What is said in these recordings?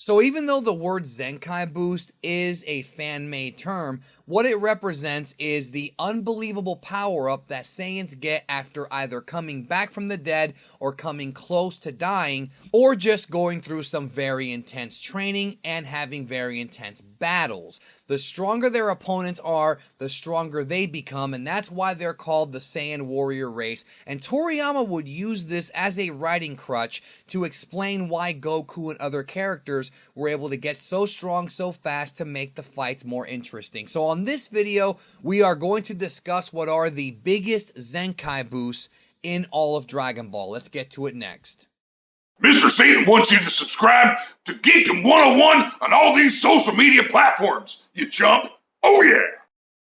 So even though the word Zenkai boost is a fan-made term, what it represents is the unbelievable power-up that Saiyans get after either coming back from the dead or coming close to dying, or just going through some very intense training and having very intense battles. The stronger their opponents are, the stronger they become, and that's why they're called the Saiyan warrior race. And Toriyama would use this as a writing crutch to explain why Goku and other characters were able to get so strong so fast to make the fights more interesting. So on this video, we are going to discuss what are the biggest Zenkai boosts in all of Dragon Ball. Let's get to it next. Mr. Satan wants you to subscribe to Geekin' 101 on all these social media platforms, you chump. Oh yeah!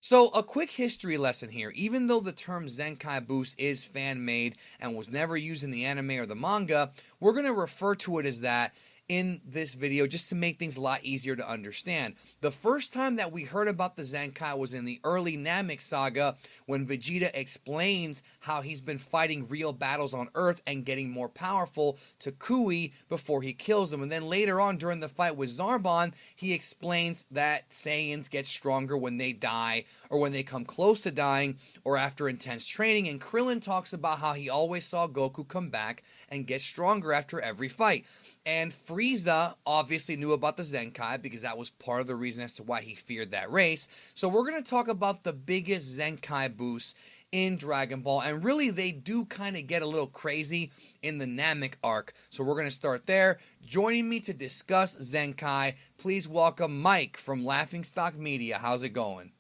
So, a quick history lesson here. Even though the term Zenkai Boost is fan-made and was never used in the anime or the manga, we're going to refer to it as that in this video just to make things a lot easier to understand. The first time that we heard about the Zenkai was in the early Namek saga when Vegeta explains how he's been fighting real battles on Earth and getting more powerful to Kui before he kills him. And then later on during the fight with Zarbon, he explains that Saiyans get stronger when they die or when they come close to dying or after intense training. And Krillin talks about how he always saw Goku come back and get stronger after every fight. And Frieza obviously knew about the Zenkai because that was part of the reason as to why he feared that race. So we're going to talk about the biggest Zenkai boosts in Dragon Ball. And really, they do kind of get a little crazy in the Namek arc. So we're going to start there. Joining me to discuss Zenkai, please welcome Mike from Laughingstock Media. How's it going?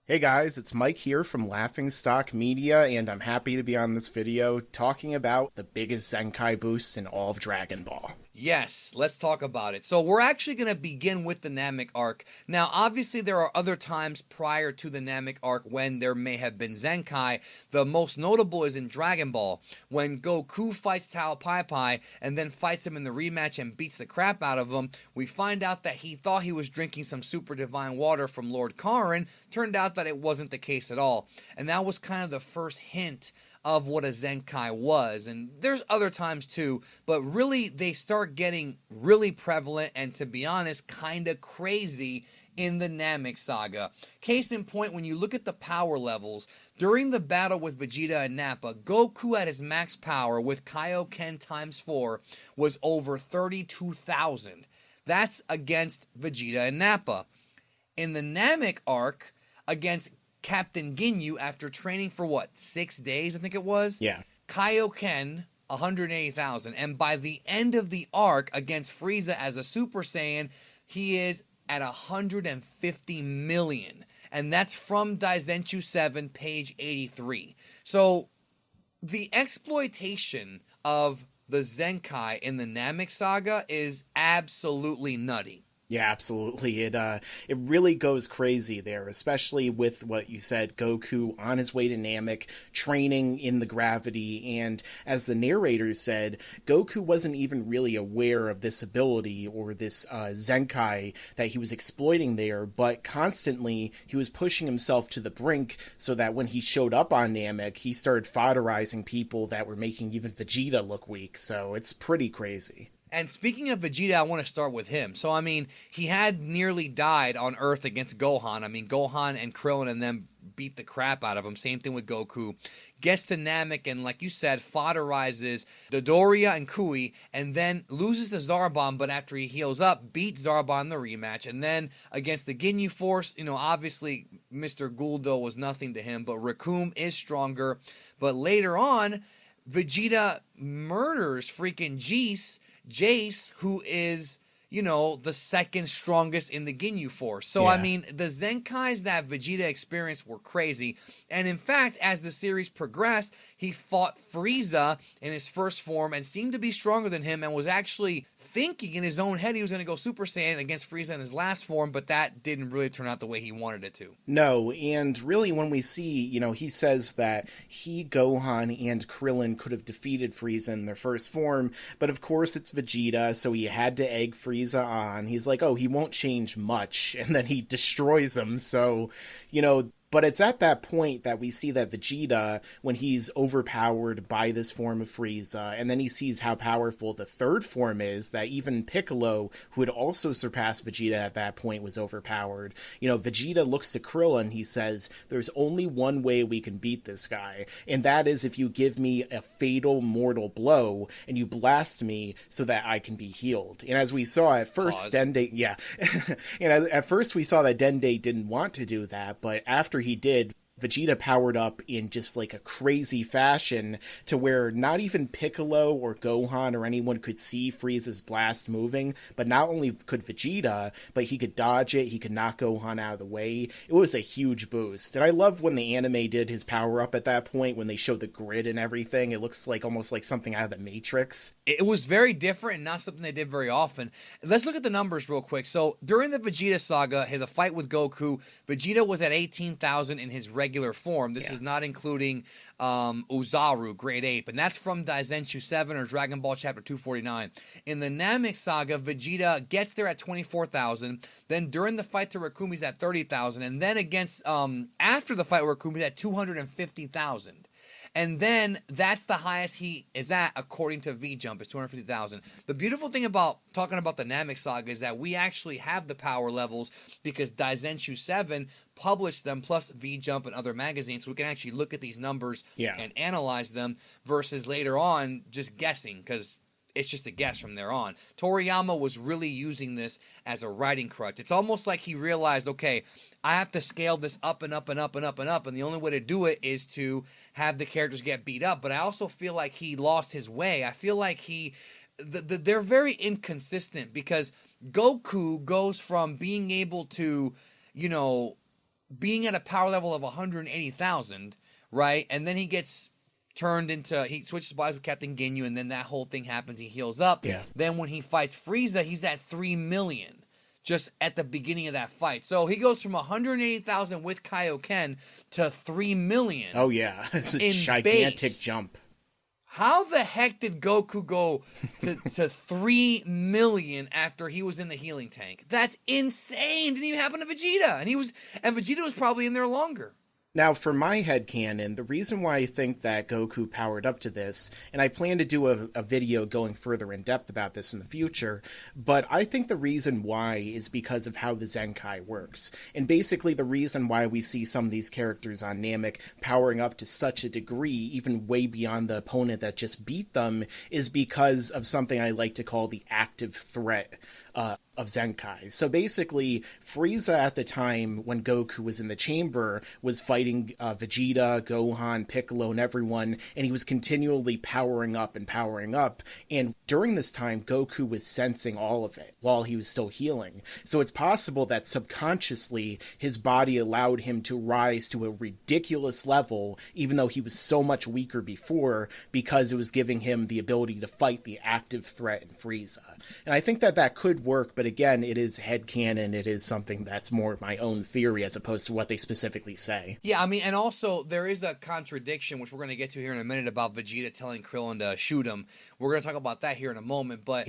Hey guys, it's Mike here from Laughingstock Media, and I'm happy to be on this video talking about the biggest Zenkai boosts in all of Dragon Ball. Yes, let's talk about it. So we're actually going to begin with the Namek arc. Now, obviously, there are other times prior to the Namek arc when there may have been Zenkai. The most notable is in Dragon Ball, when Goku fights Tao Pai Pai and then fights him in the rematch and beats the crap out of him. We find out that he thought he was drinking some super divine water from Lord Karin. Turned out that it wasn't the case at all. And that was kind of the first hint of what a Zenkai was. And there's other times too, but really they start getting really prevalent and, to be honest, kind of crazy in the Namek saga. Case in point, when you look at the power levels, during the battle with Vegeta and Nappa, Goku at his max power with Kaioken times 4 was over 32,000. That's against Vegeta and Nappa. In the Namek arc, against Captain Ginyu, after training for 6 days, I think it was? Yeah. Kaioken, 180,000. And by the end of the arc against Frieza as a Super Saiyan, he is at 150 million. And that's from Daizenshuu 7, page 83. So the exploitation of the Zenkai in the Namek saga is absolutely nutty. Yeah, absolutely. It really goes crazy there, especially with what you said, Goku on his way to Namek, training in the gravity, and as the narrator said, Goku wasn't even really aware of this ability or this Zenkai that he was exploiting there, but constantly he was pushing himself to the brink so that when he showed up on Namek, he started fodderizing people that were making even Vegeta look weak, so it's pretty crazy. And speaking of Vegeta, I want to start with him. So, I mean, he had nearly died on Earth against Gohan. I mean, Gohan and Krillin and them beat the crap out of him. Same thing with Goku. Gets to Namek and, like you said, fodderizes Dodoria and Kui, and then loses to Zarbon, but after he heals up, beats Zarbon in the rematch. And then against the Ginyu Force, obviously Mr. Guldo was nothing to him, but Recoome is stronger. But later on, Vegeta murders freaking Jace, who is, the second strongest in the Ginyu Force. So, yeah. I mean, the Zenkais that Vegeta experienced were crazy. And in fact, as the series progressed, he fought Frieza in his first form and seemed to be stronger than him and was actually thinking in his own head he was going to go Super Saiyan against Frieza in his last form, but that didn't really turn out the way he wanted it to. No, and really when we see, he says that he, Gohan, and Krillin could have defeated Frieza in their first form, but of course it's Vegeta, so he had to egg Frieza on. He's like, oh, he won't change much, and then he destroys him. So, But it's at that point that we see that Vegeta, when he's overpowered by this form of Frieza, and then he sees how powerful the third form is, that even Piccolo, who had also surpassed Vegeta at that point, was overpowered. You know, Vegeta looks to Krillin and he says, there's only one way we can beat this guy, and that is if you give me a fatal mortal blow and you blast me so that I can be healed. And as we saw at first, Dende, yeah. And at first we saw that Dende didn't want to do that, but after he did, Vegeta powered up in just like a crazy fashion to where not even Piccolo or Gohan or anyone could see Frieza's blast moving, but not only could Vegeta, but he could dodge it, he could knock Gohan out of the way. It was a huge boost. And I love when the anime did his power up at that point, when they showed the grid and everything. It looks like almost like something out of the Matrix. It was very different and not something they did very often. Let's look at the numbers real quick. So during the Vegeta saga, the fight with Goku, Vegeta was at 18,000 in his regular form. This is not including Uzaru, Great Ape, and that's from Daizenshu 7 or Dragon Ball Chapter 249. In the Namek saga, Vegeta gets there at 24,000. Then during the fight to Rikumi's he's at 30,000, and then against after the fight with Rikumi's he's at 250,000. And then that's the highest he is at according to V-Jump, is 250,000. The beautiful thing about talking about the Namek Saga is that we actually have the power levels because Daizenshu 7 published them, plus V-Jump and other magazines, so we can actually look at these numbers and analyze them versus later on just guessing, because it's just a guess from there on. Toriyama was really using this as a writing crutch. It's almost like he realized, okay, I have to scale this up and up and up and up and up, and the only way to do it is to have the characters get beat up. But I also feel like he lost his way. I feel like they're very inconsistent, because Goku goes from being able to, you know, being at a power level of 180,000, right? And then he gets he switches bodies with Captain Ginyu, and then that whole thing happens. He heals up. Yeah. Then when he fights Frieza, he's at 3 million just at the beginning of that fight. So he goes from 180,000 with Kaioken to 3 million. Oh, yeah. It's a gigantic base. Jump. How the heck did Goku go to 3 million after he was in the healing tank? That's insane. Didn't even happen to Vegeta. And Vegeta was probably in there longer. Now, for my headcanon, the reason why I think that Goku powered up to this, and I plan to do a video going further in depth about this in the future, but I think the reason why is because of how the Zenkai works. And basically the reason why we see some of these characters on Namek powering up to such a degree, even way beyond the opponent that just beat them, is because of something I like to call the active threat of Zenkai. So basically, Frieza at the time when Goku was in the chamber was fighting Vegeta, Gohan, Piccolo, and everyone, and he was continually powering up. And during this time, Goku was sensing all of it while he was still healing. So it's possible that subconsciously his body allowed him to rise to a ridiculous level, even though he was so much weaker before, because it was giving him the ability to fight the active threat in Frieza. And I think that could work, but again, it is headcanon. It is something that's more my own theory as opposed to what they specifically say. Yeah, I mean, and also there is a contradiction, which we're going to get to here in a minute, about Vegeta telling Krillin to shoot him. We're going to talk about that here in a moment, but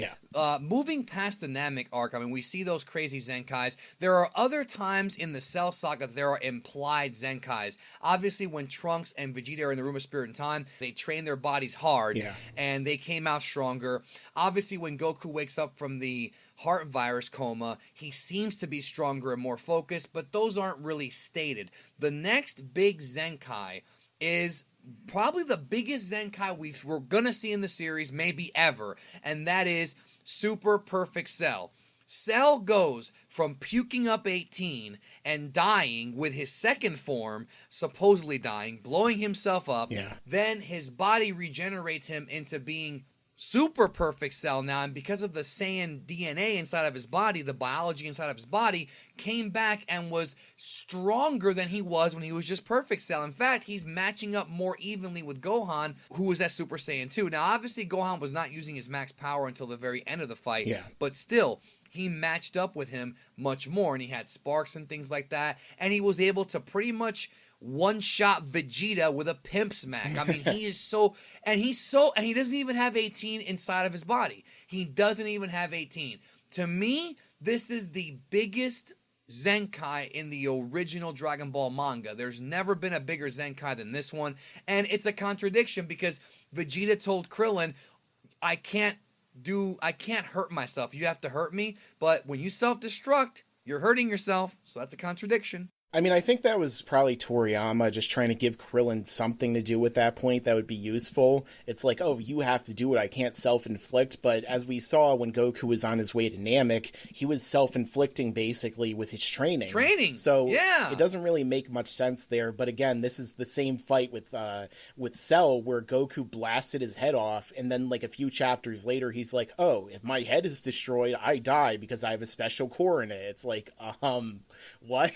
moving past the Namek arc, I mean, we see those crazy Zenkais. There are other times in the Cell Saga that there are implied Zenkais. Obviously, when Trunks and Vegeta are in the Room of Spirit and Time, they train their bodies hard, and they came out stronger. Obviously, when Goku wakes up from the heart virus coma, he seems to be stronger and more focused, but those aren't really stated. The next big Zenkai is probably the biggest Zenkai we're going to see in the series, maybe ever, and that is Super Perfect Cell. Cell goes from puking up 18 and dying with his second form, supposedly dying, blowing himself up. Then his body regenerates him into being Super Perfect Cell now, and because of the Saiyan DNA inside of his body, the biology inside of his body came back and was stronger than he was when he was just Perfect Cell. In fact, he's matching up more evenly with Gohan, who was at Super Saiyan 2. Now, obviously, Gohan was not using his max power until the very end of the fight, but still, he matched up with him much more, and he had sparks and things like that, and he was able to pretty much one-shot Vegeta with a pimp smack. I mean, he doesn't even have 18 inside of his body. He doesn't even have 18. To me, this is the biggest Zenkai in the original Dragon Ball manga. There's never been a bigger Zenkai than this one. And it's a contradiction because Vegeta told Krillin, I can't hurt myself. You have to hurt me. But when you self-destruct, you're hurting yourself. So that's a contradiction. I mean, I think that was probably Toriyama just trying to give Krillin something to do at that point that would be useful. It's like, oh, you have to do it. I can't self-inflict. But as we saw when Goku was on his way to Namek, he was self-inflicting basically with his training. So yeah. It doesn't really make much sense there. But again, this is the same fight with Cell where Goku blasted his head off. And then like a few chapters later, he's like, oh, if my head is destroyed, I die because I have a special core in it. It's like, what?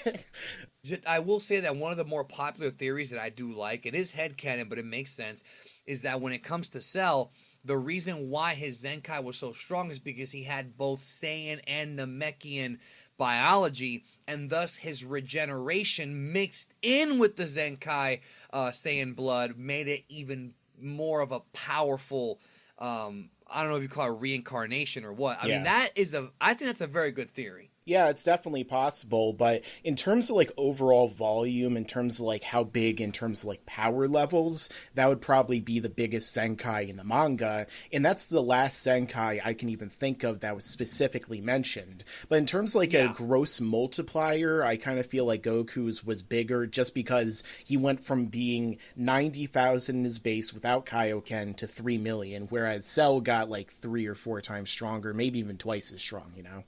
I will say that one of the more popular theories that I do like, it is headcanon, but it makes sense, is that when it comes to Cell, the reason why his Zenkai was so strong is because he had both Saiyan and Namekian biology, and thus his regeneration mixed in with the Zenkai Saiyan blood made it even more of a powerful, I don't know if you call it reincarnation or what. I mean, I think that's a very good theory. Yeah, it's definitely possible, but in terms of, like, overall volume, in terms of, like, how big, in terms of, like, power levels, that would probably be the biggest Zenkai in the manga, and that's the last Zenkai I can even think of that was specifically mentioned. But in terms of, like, a gross multiplier, I kind of feel like Goku's was bigger just because he went from being 90,000 in his base without Kaioken to 3 million, whereas Cell got, like, 3 or 4 times stronger, maybe even twice as strong, you know?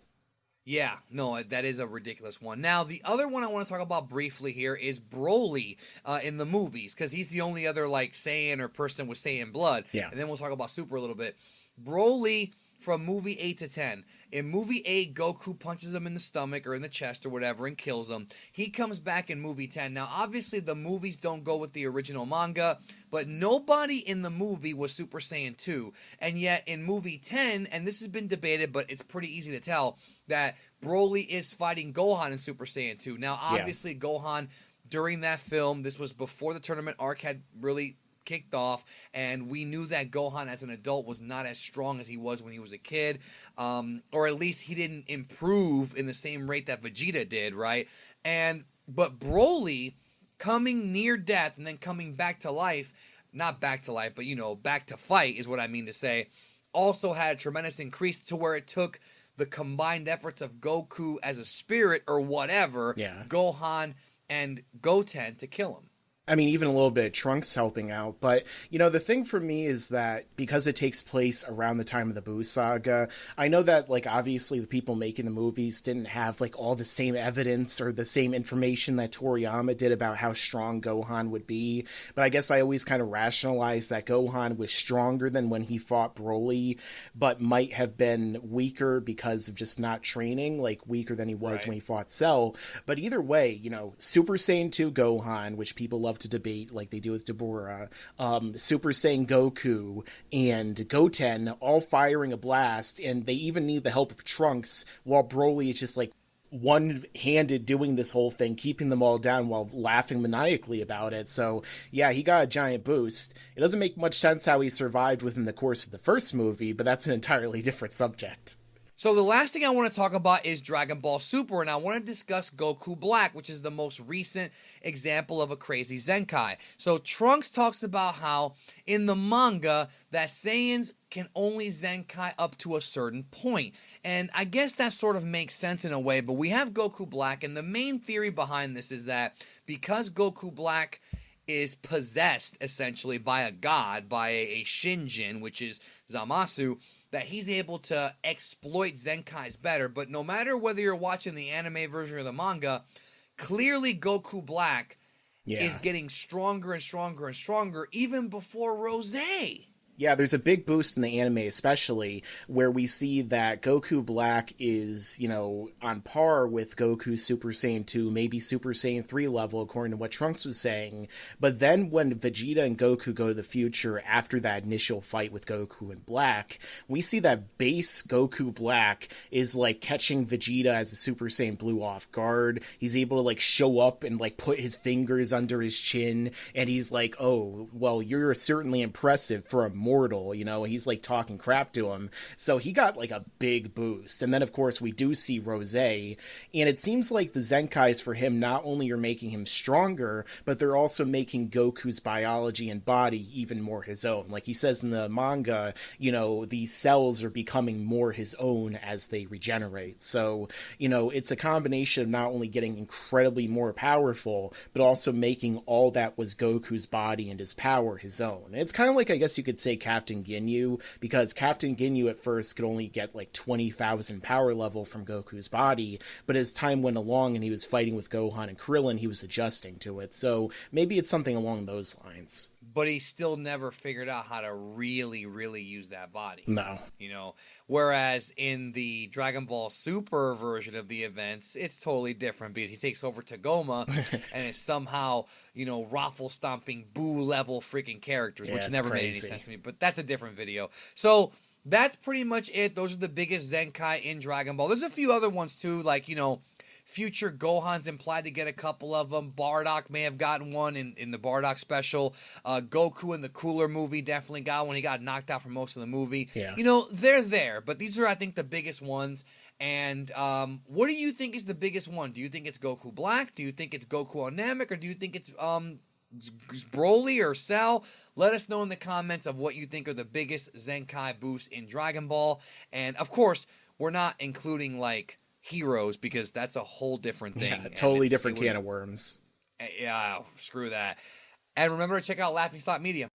Yeah, no, that is a ridiculous one. Now, the other one I want to talk about briefly here is Broly in the movies, because he's the only other, like, Saiyan or person with Saiyan blood. Yeah. And then we'll talk about Super a little bit. Broly from movie 8 to 10. In movie 8, Goku punches him in the stomach or in the chest or whatever and kills him. He comes back in movie 10. Now, obviously, the movies don't go with the original manga, but nobody in the movie was Super Saiyan 2. And yet, in movie 10, and this has been debated, but it's pretty easy to tell, that Broly is fighting Gohan in Super Saiyan 2. Now, obviously, Gohan, during that film, this was before the tournament arc had really kicked off, and we knew that Gohan as an adult was not as strong as he was when he was a kid, or at least he didn't improve in the same rate that Vegeta did, right? But Broly coming near death and then coming back to life, not back to life, but, you know, back to fight is what I mean to say, also had a tremendous increase to where it took the combined efforts of Goku as a spirit or whatever, Gohan and Goten to kill him. I mean, even a little bit of Trunks helping out, but, you know, the thing for me is that because it takes place around the time of the Buu saga, I know that, like, obviously the people making the movies didn't have, like, all the same evidence or the same information that Toriyama did about how strong Gohan would be, but I guess I always kind of rationalized that Gohan was stronger than when he fought Broly, but might have been weaker because of just not training, like, weaker than he was when he fought Cell, but either way, you know, Super Saiyan 2 Gohan, which people love to debate like they do with Deborah, Super Saiyan Goku and Goten all firing a blast, and they even need the help of Trunks while Broly is just like one-handed doing this whole thing, keeping them all down while laughing maniacally about it. So yeah, he got a giant boost. It doesn't make much sense how he survived within the course of the first movie, but that's an entirely different subject. So the last thing I want to talk about is Dragon Ball Super, and I want to discuss Goku Black, which is the most recent example of a crazy Zenkai. So Trunks talks about how in the manga that Saiyans can only Zenkai up to a certain point. And I guess that sort of makes sense in a way, but we have Goku Black, and the main theory behind this is that because Goku Black is possessed essentially by a god, by a Shinjin, which is Zamasu, that he's able to exploit Zenkais better. But no matter whether you're watching the anime version or the manga, clearly Goku Black is getting stronger and stronger and stronger even before Rose. Yeah, there's a big boost in the anime especially, where we see that Goku Black is, you know, on par with Goku Super Saiyan 2, maybe Super Saiyan 3 level, according to what Trunks was saying. But then when Vegeta and Goku go to the future after that initial fight with Goku and Black, we see that base Goku Black is, like, catching Vegeta as a Super Saiyan Blue off guard. He's able to, like, show up and, like, put his fingers under his chin, and he's like, oh, well, you're certainly impressive for a immortal, you know, he's like talking crap to him. So he got like a big boost. And then of course we do see Rose, and it seems like the Zenkais for him not only are making him stronger, but they're also making Goku's biology and body even more his own. Like he says in the manga, you know, these cells are becoming more his own as they regenerate. So, you know, it's a combination of not only getting incredibly more powerful, but also making all that was Goku's body and his power his own. It's kind of like, I guess you could say, Captain Ginyu, because Captain Ginyu at first could only get like 20,000 power level from Goku's body, but as time went along and he was fighting with Gohan and Krillin, he was adjusting to it. So maybe it's something along those lines. But he still never figured out how to really use that body. No. You know, whereas in the Dragon Ball Super version of the events, it's totally different because he takes over Tagoma and is somehow, you know, raffle stomping boo level freaking characters, which never made any sense to me. But that's a different video. So that's pretty much it. Those are the biggest Zenkai in Dragon Ball. There's a few other ones too, like, you know, future Gohan's implied to get a couple of them. Bardock may have gotten one in the Bardock special. Goku in the Cooler movie definitely got one. He got knocked out for most of the movie. Yeah. You know, they're there, but these are, I think, the biggest ones. And what do you think is the biggest one? Do you think it's Goku Black? Do you think it's Goku on Namek? Or do you think it's Broly or Cell? Let us know in the comments of what you think are the biggest Zenkai boosts in Dragon Ball. And, of course, we're not including, like, heroes, because that's a whole different thing. Yeah, totally different can of worms. Yeah, screw that. And remember to check out Laughing Slot Media.